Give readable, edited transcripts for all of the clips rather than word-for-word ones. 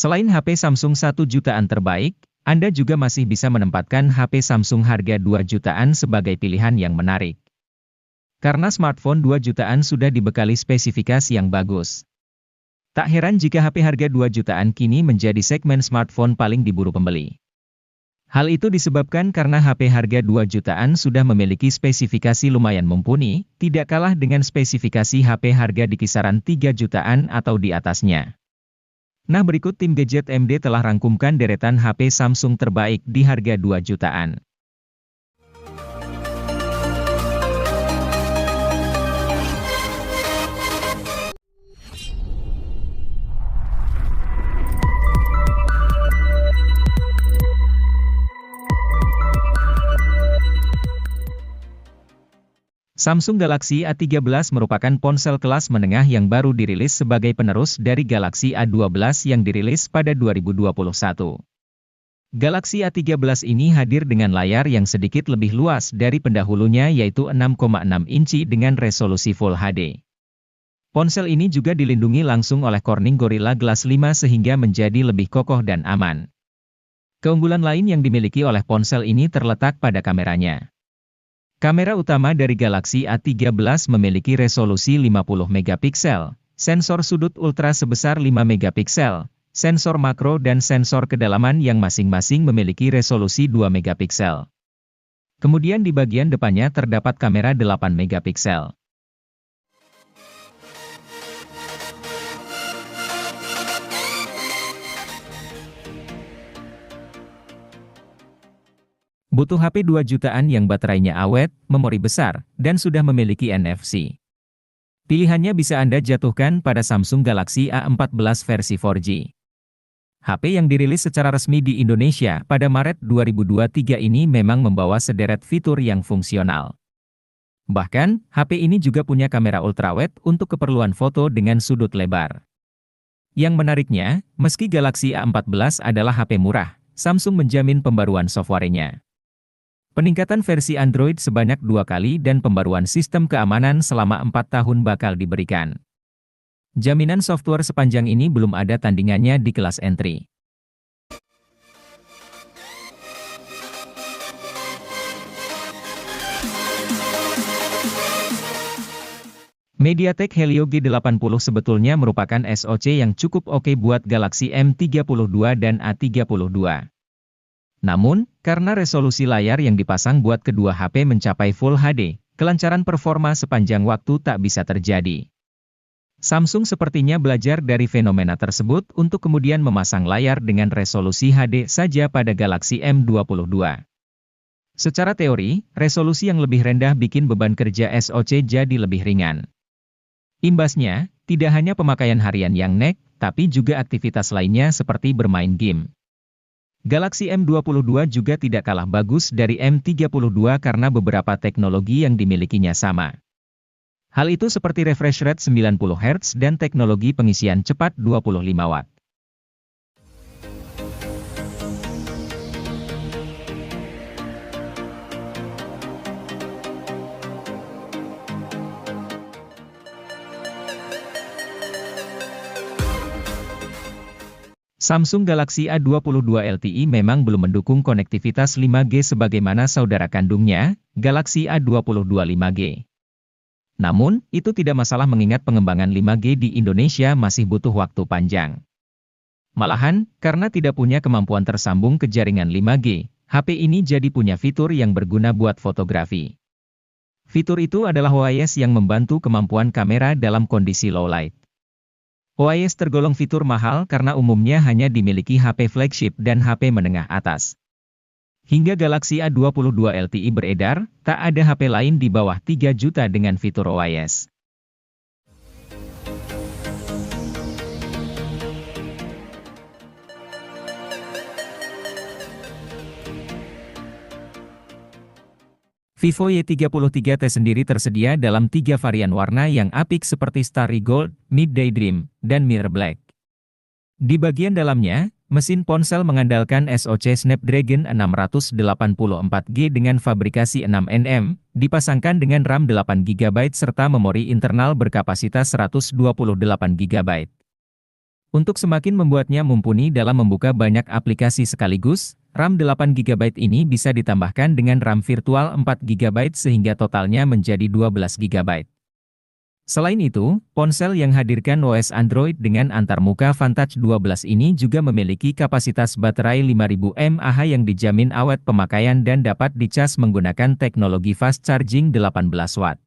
Selain HP Samsung 1 jutaan terbaik, Anda juga masih bisa menempatkan HP Samsung harga 2 jutaan sebagai pilihan yang menarik. Karena smartphone 2 jutaan sudah dibekali spesifikasi yang bagus. Tak heran jika HP harga 2 jutaan kini menjadi segmen smartphone paling diburu pembeli. Hal itu disebabkan karena HP harga 2 jutaan sudah memiliki spesifikasi lumayan mumpuni, tidak kalah dengan spesifikasi HP harga di kisaran 3 jutaan atau di atasnya. Nah, berikut tim Gadget MD telah rangkumkan deretan HP Samsung terbaik di harga 2 jutaan. Samsung Galaxy A13 merupakan ponsel kelas menengah yang baru dirilis sebagai penerus dari Galaxy A12 yang dirilis pada 2021. Galaxy A13 ini hadir dengan layar yang sedikit lebih luas dari pendahulunya yaitu 6,6 inci dengan resolusi Full HD. Ponsel ini juga dilindungi langsung oleh Corning Gorilla Glass 5 sehingga menjadi lebih kokoh dan aman. Keunggulan lain yang dimiliki oleh ponsel ini terletak pada kameranya. Kamera utama dari Galaxy A13 memiliki resolusi 50 megapiksel, sensor sudut ultra sebesar 5 megapiksel, sensor makro dan sensor kedalaman yang masing-masing memiliki resolusi 2 megapiksel. Kemudian di bagian depannya terdapat kamera 8 megapiksel. Butuh HP 2 jutaan yang baterainya awet, memori besar, dan sudah memiliki NFC. Pilihannya bisa Anda jatuhkan pada Samsung Galaxy A14 versi 4G. HP yang dirilis secara resmi di Indonesia pada Maret 2023 ini memang membawa sederet fitur yang fungsional. Bahkan, HP ini juga punya kamera ultrawide untuk keperluan foto dengan sudut lebar. Yang menariknya, meski Galaxy A14 adalah HP murah, Samsung menjamin pembaruan softwarenya. Peningkatan versi Android sebanyak 2 kali dan pembaruan sistem keamanan selama 4 tahun bakal diberikan. Jaminan software sepanjang ini belum ada tandingannya di kelas entry. MediaTek Helio G80 sebetulnya merupakan SoC yang cukup oke buat Galaxy M32 dan A32. Namun, karena resolusi layar yang dipasang buat kedua HP mencapai Full HD, kelancaran performa sepanjang waktu tak bisa terjadi. Samsung sepertinya belajar dari fenomena tersebut untuk kemudian memasang layar dengan resolusi HD saja pada Galaxy M22. Secara teori, resolusi yang lebih rendah bikin beban kerja SoC jadi lebih ringan. Imbasnya, tidak hanya pemakaian harian yang nek, tapi juga aktivitas lainnya seperti bermain game. Galaxy M22 juga tidak kalah bagus dari M32 karena beberapa teknologi yang dimilikinya sama. Hal itu seperti refresh rate 90 Hz dan teknologi pengisian cepat 25 Watt. Samsung Galaxy A22 LTE memang belum mendukung konektivitas 5G sebagaimana saudara kandungnya, Galaxy A22 5G. Namun, itu tidak masalah mengingat pengembangan 5G di Indonesia masih butuh waktu panjang. Malahan, karena tidak punya kemampuan tersambung ke jaringan 5G, HP ini jadi punya fitur yang berguna buat fotografi. Fitur itu adalah OIS yang membantu kemampuan kamera dalam kondisi low light. OIS tergolong fitur mahal karena umumnya hanya dimiliki HP flagship dan HP menengah atas. Hingga Galaxy A22 LTE beredar, tak ada HP lain di bawah 3 juta dengan fitur OIS. Vivo Y33T sendiri tersedia dalam 3 varian warna yang apik seperti Starry Gold, Midday Dream, dan Mirror Black. Di bagian dalamnya, mesin ponsel mengandalkan SoC Snapdragon 684G dengan fabrikasi 6nm, dipasangkan dengan RAM 8GB serta memori internal berkapasitas 128GB. Untuk semakin membuatnya mumpuni dalam membuka banyak aplikasi sekaligus, RAM 8 GB ini bisa ditambahkan dengan RAM virtual 4 GB sehingga totalnya menjadi 12 GB. Selain itu, ponsel yang hadirkan OS Android dengan antarmuka Vantage 12 ini juga memiliki kapasitas baterai 5000 mAh yang dijamin awet pemakaian dan dapat dicas menggunakan teknologi fast charging 18 watt.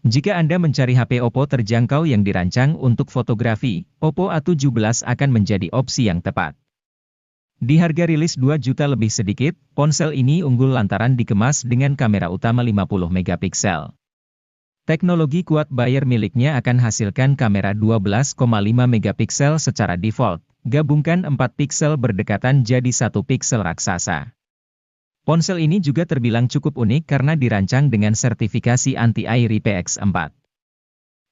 Jika Anda mencari HP Oppo terjangkau yang dirancang untuk fotografi, Oppo A17 akan menjadi opsi yang tepat. Di harga rilis 2 juta lebih sedikit, ponsel ini unggul lantaran dikemas dengan kamera utama 50 megapiksel. Teknologi quad Bayer miliknya akan hasilkan kamera 12,5 megapiksel secara default, gabungkan 4 piksel berdekatan jadi 1 piksel raksasa. Ponsel ini juga terbilang cukup unik karena dirancang dengan sertifikasi anti-air IPX4.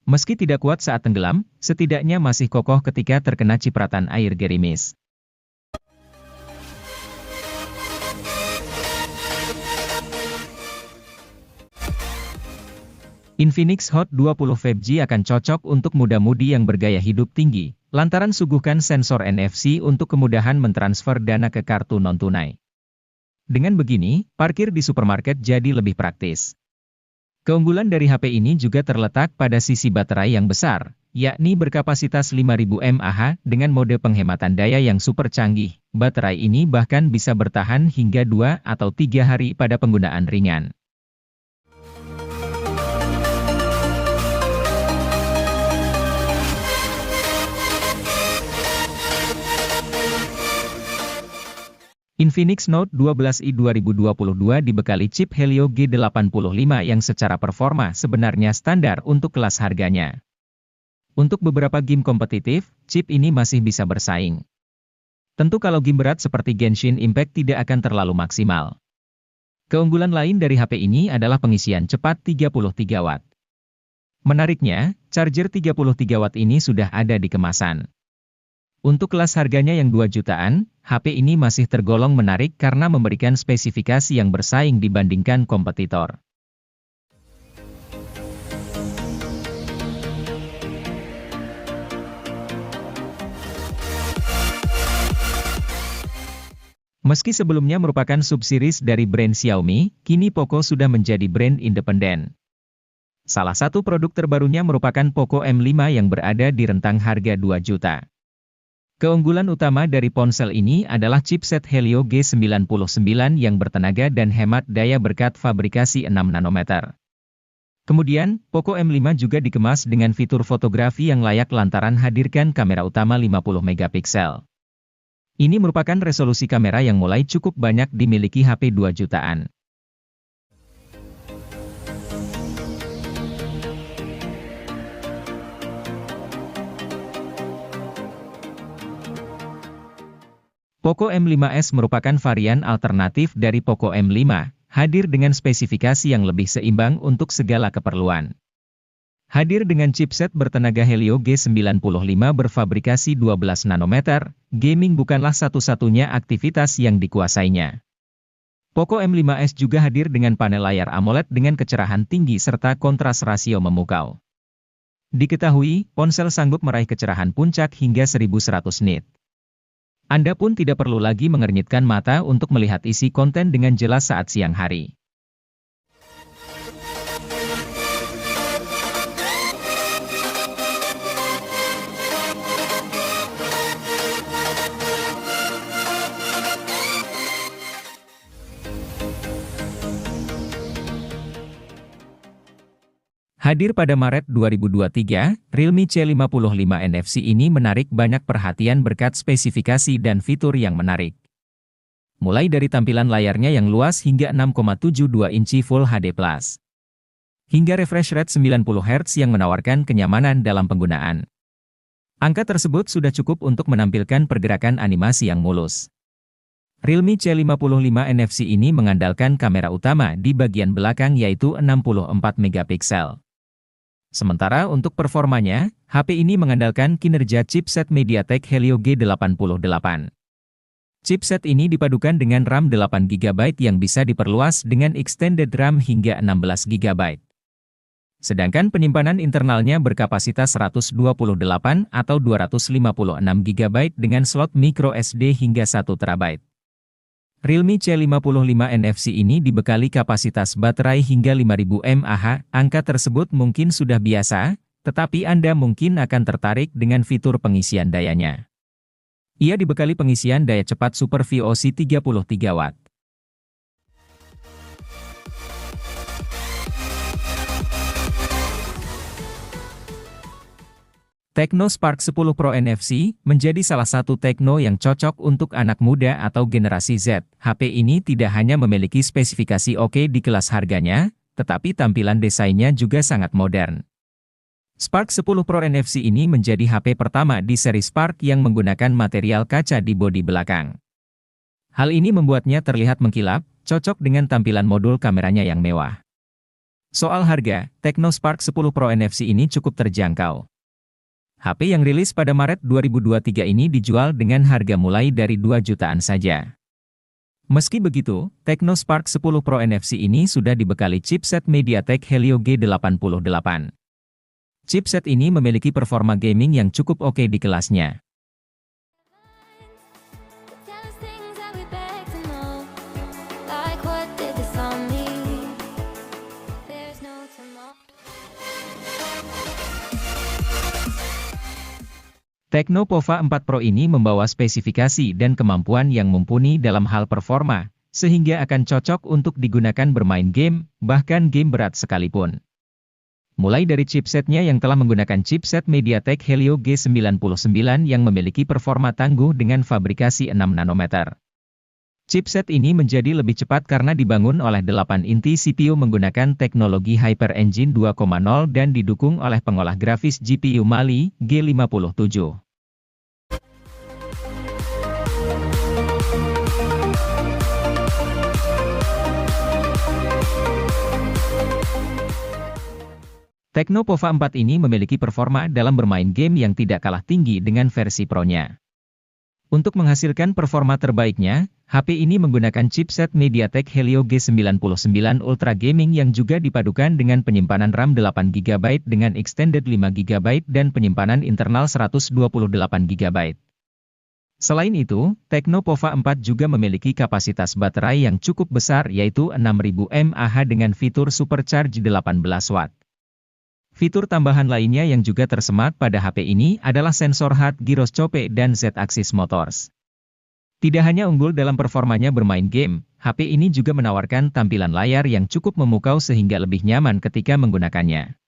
Meski tidak kuat saat tenggelam, setidaknya masih kokoh ketika terkena cipratan air gerimis. Infinix Hot 20 5G akan cocok untuk muda-mudi yang bergaya hidup tinggi, lantaran suguhkan sensor NFC untuk kemudahan mentransfer dana ke kartu non-tunai. Dengan begini, parkir di supermarket jadi lebih praktis. Keunggulan dari HP ini juga terletak pada sisi baterai yang besar, yakni berkapasitas 5000 mAh dengan mode penghematan daya yang super canggih. Baterai ini bahkan bisa bertahan hingga 2 atau 3 hari pada penggunaan ringan. Infinix Note 12i 2022 dibekali chip Helio G85 yang secara performa sebenarnya standar untuk kelas harganya. Untuk beberapa game kompetitif, chip ini masih bisa bersaing. Tentu kalau game berat seperti Genshin Impact tidak akan terlalu maksimal. Keunggulan lain dari HP ini adalah pengisian cepat 33 watt. Menariknya, charger 33 watt ini sudah ada di kemasan. Untuk kelas harganya yang 2 jutaan, HP ini masih tergolong menarik karena memberikan spesifikasi yang bersaing dibandingkan kompetitor. Meski sebelumnya merupakan subseries dari brand Xiaomi, kini Poco sudah menjadi brand independen. Salah satu produk terbarunya merupakan Poco M5 yang berada di rentang harga 2 juta. Keunggulan utama dari ponsel ini adalah chipset Helio G99 yang bertenaga dan hemat daya berkat fabrikasi 6 nanometer. Kemudian, Poco M5 juga dikemas dengan fitur fotografi yang layak lantaran hadirkan kamera utama 50 megapiksel. Ini merupakan resolusi kamera yang mulai cukup banyak dimiliki HP 2 jutaan. Poco M5s merupakan varian alternatif dari Poco M5, hadir dengan spesifikasi yang lebih seimbang untuk segala keperluan. Hadir dengan chipset bertenaga Helio G95 berfabrikasi 12 nanometer, gaming bukanlah satu-satunya aktivitas yang dikuasainya. Poco M5s juga hadir dengan panel layar AMOLED dengan kecerahan tinggi serta kontras rasio memukau. Diketahui, ponsel sanggup meraih kecerahan puncak hingga 1100 nit. Anda pun tidak perlu lagi mengernyitkan mata untuk melihat isi konten dengan jelas saat siang hari. Hadir pada Maret 2023, Realme C55 NFC ini menarik banyak perhatian berkat spesifikasi dan fitur yang menarik. Mulai dari tampilan layarnya yang luas hingga 6,72 inci Full HD+. Hingga refresh rate 90 Hz yang menawarkan kenyamanan dalam penggunaan. Angka tersebut sudah cukup untuk menampilkan pergerakan animasi yang mulus. Realme C55 NFC ini mengandalkan kamera utama di bagian belakang yaitu 64 megapiksel. Sementara untuk performanya, HP ini mengandalkan kinerja chipset MediaTek Helio G88. Chipset ini dipadukan dengan RAM 8 GB yang bisa diperluas dengan extended RAM hingga 16 GB. Sedangkan penyimpanan internalnya berkapasitas 128 atau 256 GB dengan slot micro SD hingga 1 TB. Realme C55 NFC ini dibekali kapasitas baterai hingga 5000 mAh. Angka tersebut mungkin sudah biasa, tetapi Anda mungkin akan tertarik dengan fitur pengisian dayanya. Ia dibekali pengisian daya cepat Super VOC 33 Watt. Tecno Spark 10 Pro NFC menjadi salah satu Tecno yang cocok untuk anak muda atau generasi Z. HP ini tidak hanya memiliki spesifikasi oke di kelas harganya, tetapi tampilan desainnya juga sangat modern. Spark 10 Pro NFC ini menjadi HP pertama di seri Spark yang menggunakan material kaca di bodi belakang. Hal ini membuatnya terlihat mengkilap, cocok dengan tampilan modul kameranya yang mewah. Soal harga, Tecno Spark 10 Pro NFC ini cukup terjangkau. HP yang rilis pada Maret 2023 ini dijual dengan harga mulai dari 2 jutaan saja. Meski begitu, Tecno Spark 10 Pro NFC ini sudah dibekali chipset MediaTek Helio G88. Chipset ini memiliki performa gaming yang cukup oke di kelasnya. Tecno Pova 4 Pro ini membawa spesifikasi dan kemampuan yang mumpuni dalam hal performa, sehingga akan cocok untuk digunakan bermain game, bahkan game berat sekalipun. Mulai dari chipsetnya yang telah menggunakan chipset MediaTek Helio G99 yang memiliki performa tangguh dengan fabrikasi 6 nanometer. Chipset ini menjadi lebih cepat karena dibangun oleh 8 inti CPU menggunakan teknologi Hyper Engine 2.0 dan didukung oleh pengolah grafis GPU Mali G57. Tecno Pova 4 ini memiliki performa dalam bermain game yang tidak kalah tinggi dengan versi Pro-nya. Untuk menghasilkan performa terbaiknya, HP ini menggunakan chipset MediaTek Helio G99 Ultra Gaming yang juga dipadukan dengan penyimpanan RAM 8 GB dengan extended 5 GB dan penyimpanan internal 128 GB. Selain itu, Tecno Pova 4 juga memiliki kapasitas baterai yang cukup besar yaitu 6000 mAh dengan fitur Supercharge 18 Watt. Fitur tambahan lainnya yang juga tersemat pada HP ini adalah sensor hard gyroscope dan Z-axis motors. Tidak hanya unggul dalam performanya bermain game, HP ini juga menawarkan tampilan layar yang cukup memukau sehingga lebih nyaman ketika menggunakannya.